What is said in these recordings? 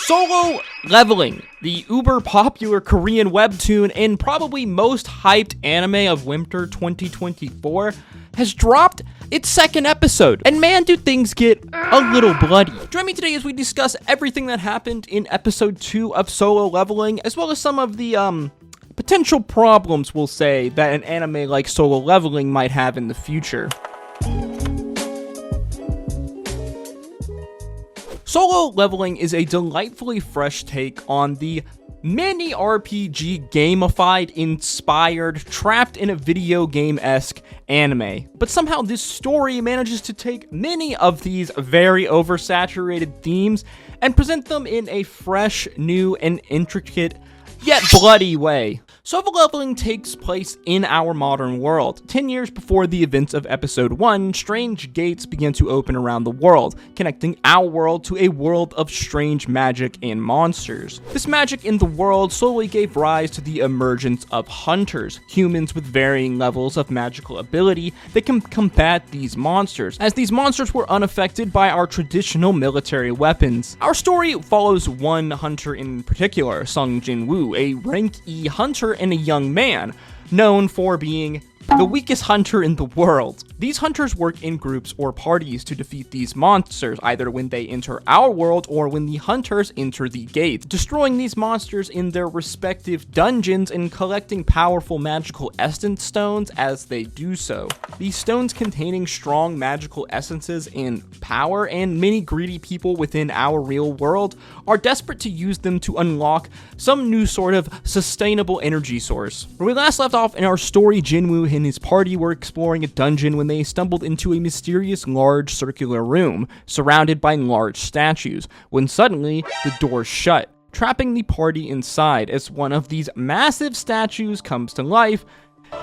Solo Leveling, the uber popular Korean webtoon and probably most hyped anime of winter 2024, has dropped its second episode. And man, do things get a little bloody. Join me today as we discuss everything that happened in episode 2 of Solo Leveling, as well as some of the potential problems, we'll say, that an anime like Solo Leveling might have in the future. Solo Leveling is a delightfully fresh take on the mini RPG gamified, inspired, trapped in a video game-esque anime. But somehow this story manages to take many of these very oversaturated themes and present them in a fresh, new, and intricate, yet bloody way. Solo Leveling takes place in our modern world. 10 years before the events of episode 1, strange gates begin to open around the world, connecting our world to a world of strange magic and monsters. This magic in the world slowly gave rise to the emergence of hunters, humans with varying levels of magical ability that can combat these monsters, as these monsters were unaffected by our traditional military weapons. Our story follows one hunter in particular, Sung Jin-woo, a rank E hunter and a young man, known for being the weakest hunter in the world. These hunters work in groups or parties to defeat these monsters, either when they enter our world or when the hunters enter the gate, destroying these monsters in their respective dungeons and collecting powerful magical essence stones as they do so. These stones containing strong magical essences and power, and many greedy people within our real world are desperate to use them to unlock some new sort of sustainable energy source. Where we last left off in our story, Jinwoo and his party were exploring a dungeon when they stumbled into a mysterious large circular room surrounded by large statues, when suddenly the door shut, trapping the party inside as one of these massive statues comes to life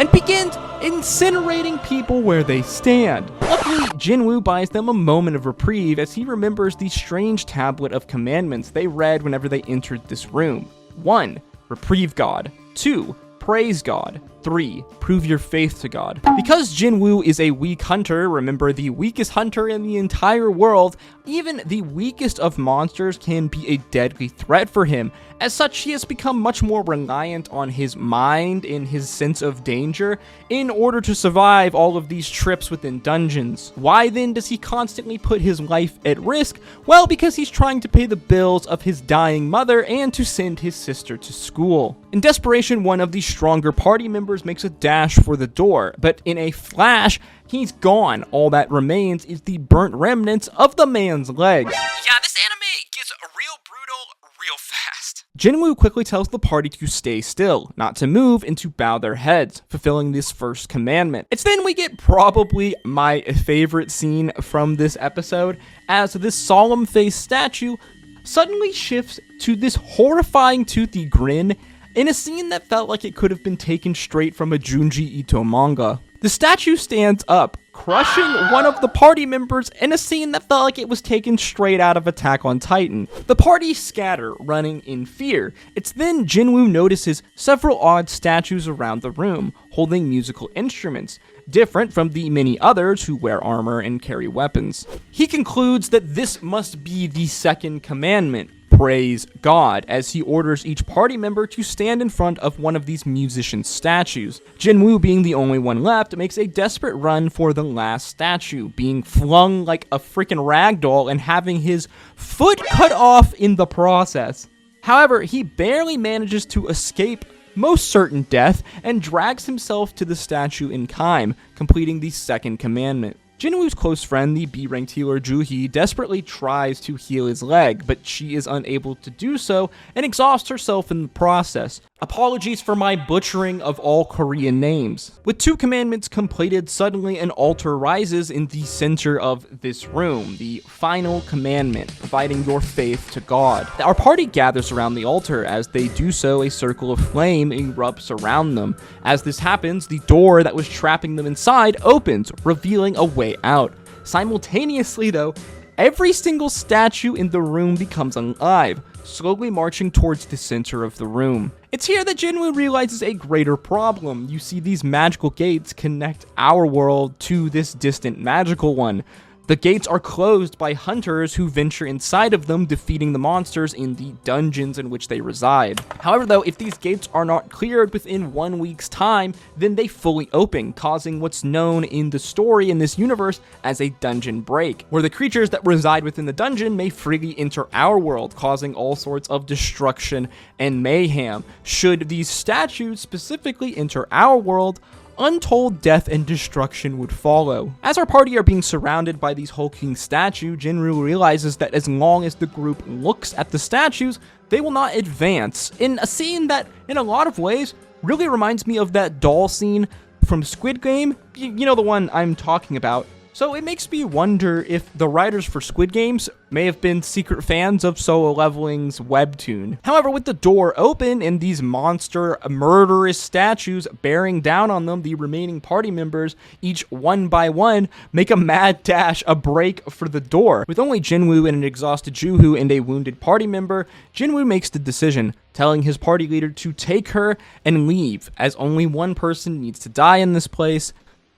and begins incinerating people where they stand. Luckily, Jinwoo buys them a moment of reprieve as he remembers the strange tablet of commandments they read whenever they entered this room. 1. Reprieve God. 2. Praise God. 3. Prove your faith to God. Because Jinwoo is a weak hunter, remember, the weakest hunter in the entire world, even the weakest of monsters can be a deadly threat for him. As such, he has become much more reliant on his mind and his sense of danger in order to survive all of these trips within dungeons. Why then does he constantly put his life at risk? Well, because he's trying to pay the bills of his dying mother and to send his sister to school. In desperation, one of the stronger party members makes a dash for the door, but in a flash, he's gone. All that remains is the burnt remnants of the man's legs. Yeah, this anime gets real brutal real fast. Jinwoo quickly tells the party to stay still, not to move, and to bow their heads, fulfilling this first commandment. It's then we get probably my favorite scene from this episode, as this solemn-faced statue suddenly shifts to this horrifying toothy grin in a scene that felt like it could have been taken straight from a Junji Ito manga. The statue stands up, crushing one of the party members in a scene that felt like it was taken straight out of Attack on Titan. The party scatter, running in fear. It's then Jinwoo notices several odd statues around the room, holding musical instruments, different from the many others who wear armor and carry weapons. He concludes that this must be the second commandment, praise God, as he orders each party member to stand in front of one of these musician statues. Jinwoo, being the only one left, makes a desperate run for the last statue, being flung like a freaking ragdoll and having his foot cut off in the process. However, he barely manages to escape most certain death and drags himself to the statue in time, completing the second commandment. Jinwoo's close friend, the B-ranked healer Juhee, desperately tries to heal his leg, but she is unable to do so and exhausts herself in the process. Apologies for my butchering of all Korean names. With 2 commandments completed, suddenly an altar rises in the center of this room, the final commandment, providing your faith to God. Our party gathers around the altar. As they do so, a circle of flame erupts around them. As this happens, the door that was trapping them inside opens, revealing a way out. Simultaneously, though, every single statue in the room becomes alive, slowly marching towards the center of the room. It's here that Jinwoo realizes a greater problem. You see, these magical gates connect our world to this distant magical one, The gates are closed by hunters who venture inside of them, defeating the monsters in the dungeons in which they reside. However, though, if these gates are not cleared within 1 week's time, then they fully open, causing what's known in the story in this universe as a dungeon break, where the creatures that reside within the dungeon may freely enter our world, causing all sorts of destruction and mayhem. Should these statues specifically enter our world, untold death and destruction would follow. As our party are being surrounded by these hulking statues, Jinru realizes that as long as the group looks at the statues, they will not advance, in a scene that, in a lot of ways, really reminds me of that doll scene from Squid Game, you know, the one I'm talking about. So it makes me wonder if the writers for Squid Games may have been secret fans of Solo Leveling's webtoon. However, with the door open and these monster murderous statues bearing down on them, the remaining party members, each one by one, make a mad dash, a break for the door. With only Jinwoo and an exhausted Juhu and a wounded party member, Jinwoo makes the decision, telling his party leader to take her and leave, as only one person needs to die in this place,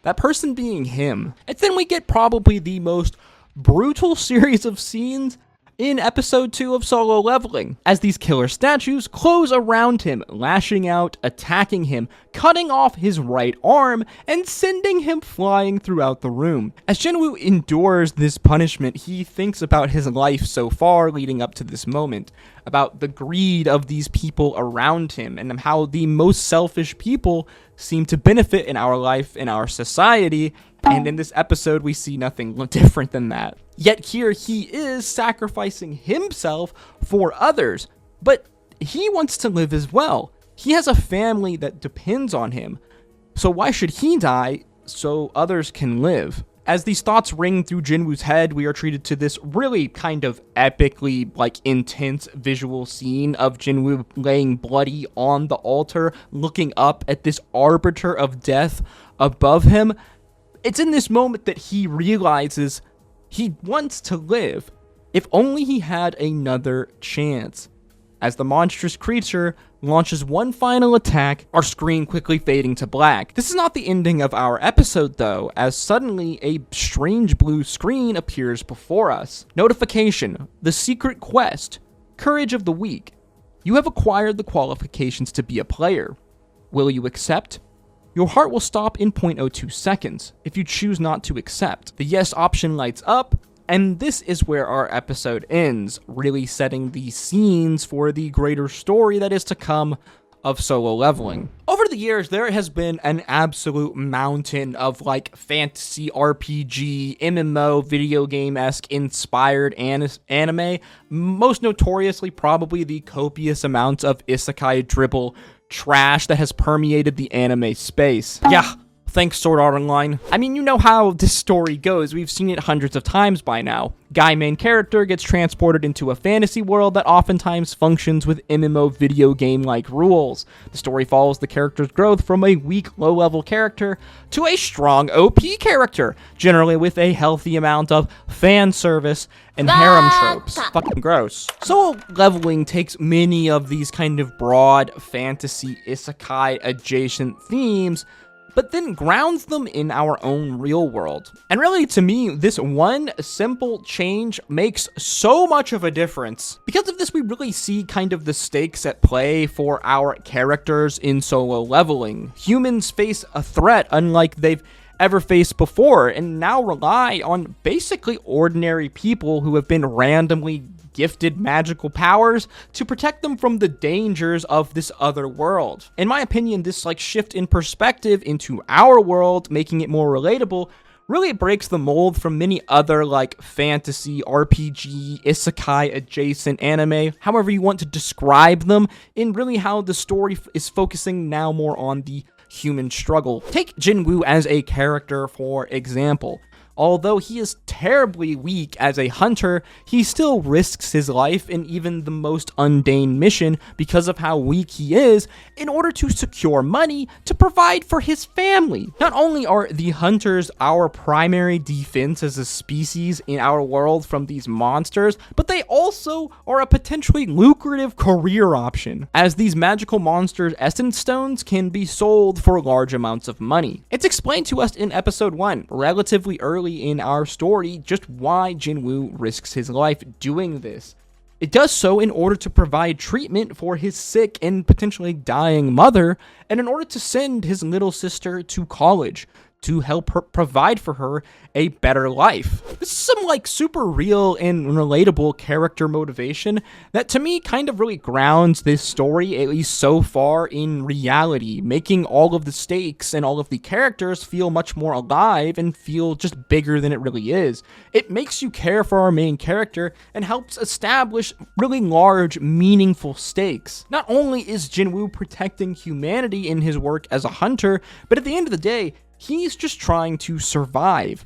that person being him. And then we get probably the most brutal series of scenes in episode 2 of Solo Leveling, as these killer statues close around him, lashing out, attacking him, cutting off his right arm, and sending him flying throughout the room. As Jinwoo endures this punishment, he thinks about his life so far leading up to this moment, about the greed of these people around him, and how the most selfish people seem to benefit in our life, in our society, and in this episode we see nothing different than that. Yet here he is sacrificing himself for others, but he wants to live as well. He has a family that depends on him, so why should he die so others can live? As these thoughts ring through Jinwoo's head, we are treated to this really kind of epically, intense visual scene of Jinwoo laying bloody on the altar, looking up at this arbiter of death above him. It's in this moment that he realizes he wants to live, if only he had another chance. As the monstrous creature launches one final attack, our screen quickly fading to black. This is not the ending of our episode though, as suddenly a strange blue screen appears before us. Notification: the secret quest, Courage of the Weak. You have acquired the qualifications to be a player. Will you accept? Your heart will stop in 0.02 seconds if you choose not to accept. The yes option lights up, and this is where our episode ends, really setting the scenes for the greater story that is to come of Solo Leveling. Over the years, there has been an absolute mountain of fantasy RPG, MMO, video game-esque inspired anime, most notoriously probably the copious amounts of isekai dribble trash that has permeated the anime space. Yeah. Thanks, Sword Art Online. I mean, you know how this story goes. We've seen it hundreds of times by now. Guy main character gets transported into a fantasy world that oftentimes functions with MMO video game-like rules. The story follows the character's growth from a weak, low-level character to a strong OP character, generally with a healthy amount of fan service and harem tropes. Fucking gross. Solo Leveling takes many of these kind of broad fantasy isekai adjacent themes, but then grounds them in our own real world. And really, to me, this one simple change makes so much of a difference. Because of this, we really see kind of the stakes at play for our characters in Solo Leveling. Humans face a threat unlike they've ever faced before, and now rely on basically ordinary people who have been randomly gifted magical powers to protect them from the dangers of this other world. In my opinion, this shift in perspective into our world, making it more relatable, really breaks the mold from many other fantasy, RPG, isekai adjacent anime, however you want to describe them, in really how the story is focusing now more on the human struggle. Take Jinwoo as a character, for example. Although he is terribly weak as a hunter, he still risks his life in even the most mundane mission because of how weak he is in order to secure money to provide for his family. Not only are the hunters our primary defense as a species in our world from these monsters, but they also are a potentially lucrative career option, as these magical monsters' essence stones can be sold for large amounts of money. It's explained to us in episode 1, relatively early early in our story just why Jinwoo risks his life doing this. It does so in order to provide treatment for his sick and potentially dying mother, and in order to send his little sister to college to help her provide for her a better life. This is some like super real and relatable character motivation that to me kind of really grounds this story, at least so far, in reality, making all of the stakes and all of the characters feel much more alive and feel just bigger than it really is. It makes you care for our main character and helps establish really large, meaningful stakes. Not only is Jinwoo protecting humanity in his work as a hunter, but at the end of the day, he's just trying to survive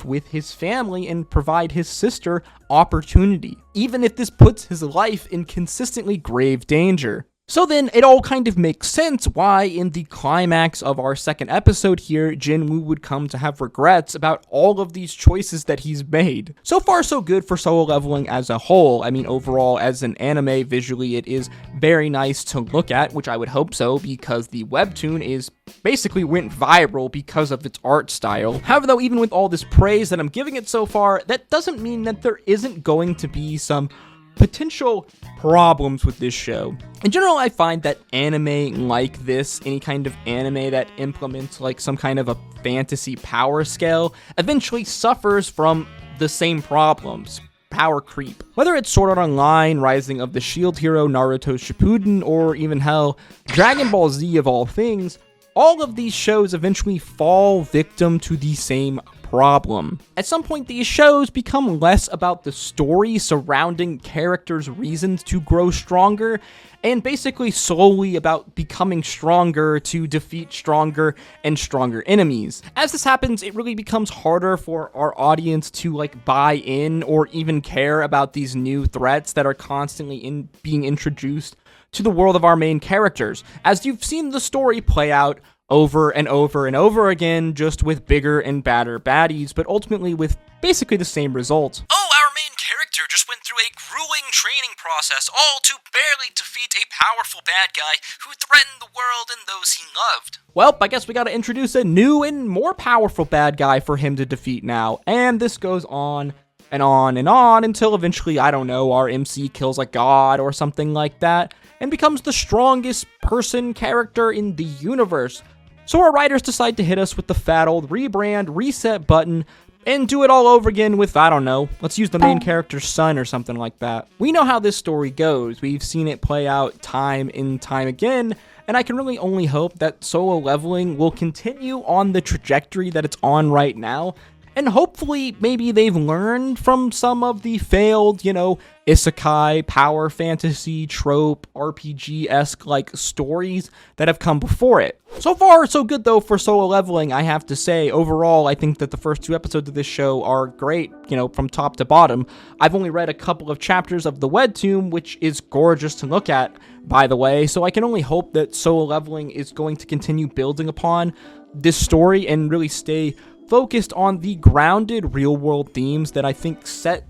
with his family and provide his sister opportunity, even if this puts his life in consistently grave danger. So then it all kind of makes sense why in the climax of our second episode here, Jinwoo would come to have regrets about all of these choices that he's made. So far so good for Solo Leveling as a whole. I mean, overall as an anime, visually it is very nice to look at, which I would hope so because the webtoon is basically went viral because of its art style. However though, even with all this praise that I'm giving it so far, that doesn't mean that there isn't going to be some potential problems with this show. In general, I find that anime like this, any kind of anime that implements like some kind of a fantasy power scale, eventually suffers from the same problems. Power creep. Whether it's Sword Art Online, Rising of the Shield Hero, Naruto Shippuden, or even hell, Dragon Ball Z of all things, all of these shows eventually fall victim to the same problem. At some point, these shows become less about the story surrounding characters' reasons to grow stronger, and basically solely about becoming stronger to defeat stronger and stronger enemies. As this happens, it really becomes harder for our audience to like buy in or even care about these new threats that are constantly being introduced to the world of our main characters, as you've seen the story play out over and over and over again, just with bigger and badder baddies, but ultimately with basically the same results. Oh, our main character just went through a grueling training process, all to barely defeat a powerful bad guy who threatened the world and those he loved. Well, I guess we gotta introduce a new and more powerful bad guy for him to defeat now, and this goes on and on and on until eventually, I don't know, our MC kills a god or something like that, and becomes the strongest character in the universe. So our writers decide to hit us with the fat old rebrand, reset button, and do it all over again with, I don't know, let's use the main character's son or something like that. We know how this story goes. We've seen it play out time and time again, and I can really only hope that Solo Leveling will continue on the trajectory that it's on right now, and hopefully maybe they've learned from some of the failed, isekai, power fantasy, trope, RPG-esque like stories that have come before it. So far, so good though for Solo Leveling, I have to say. Overall, I think that the first 2 episodes of this show are great, from top to bottom. I've only read a couple of chapters of the webtoon, which is gorgeous to look at, by the way, so I can only hope that Solo Leveling is going to continue building upon this story and really stay focused on the grounded real-world themes that I think set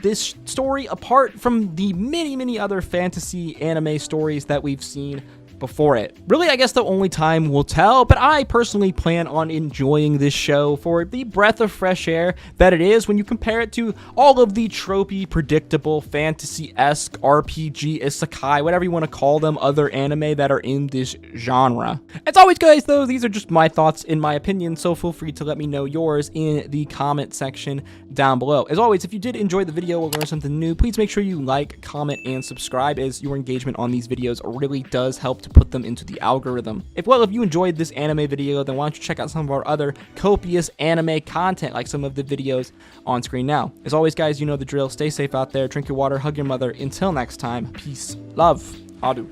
this story apart from the many other fantasy anime stories that we've seen before it. Really, I guess the only time will tell, but I personally plan on enjoying this show for the breath of fresh air that it is when you compare it to all of the tropey, predictable, fantasy-esque, RPG, isekai, whatever you want to call them, other anime that are in this genre. As always, guys, though, these are just my thoughts in my opinion, so feel free to let me know yours in the comment section down below. As always, if you did enjoy the video or learn something new, please make sure you like, comment, and subscribe, as your engagement on these videos really does help to put them into the algorithm. If you enjoyed this anime video, then why don't you check out some of our other copious anime content, like some of the videos on screen now. As always, guys, you know the drill. Stay safe out there, drink your water, hug your mother. Until next time, peace, love, adu.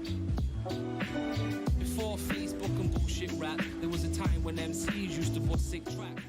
Before Facebook and bullshit rap, there was a time when MCs used to bust sick tracks.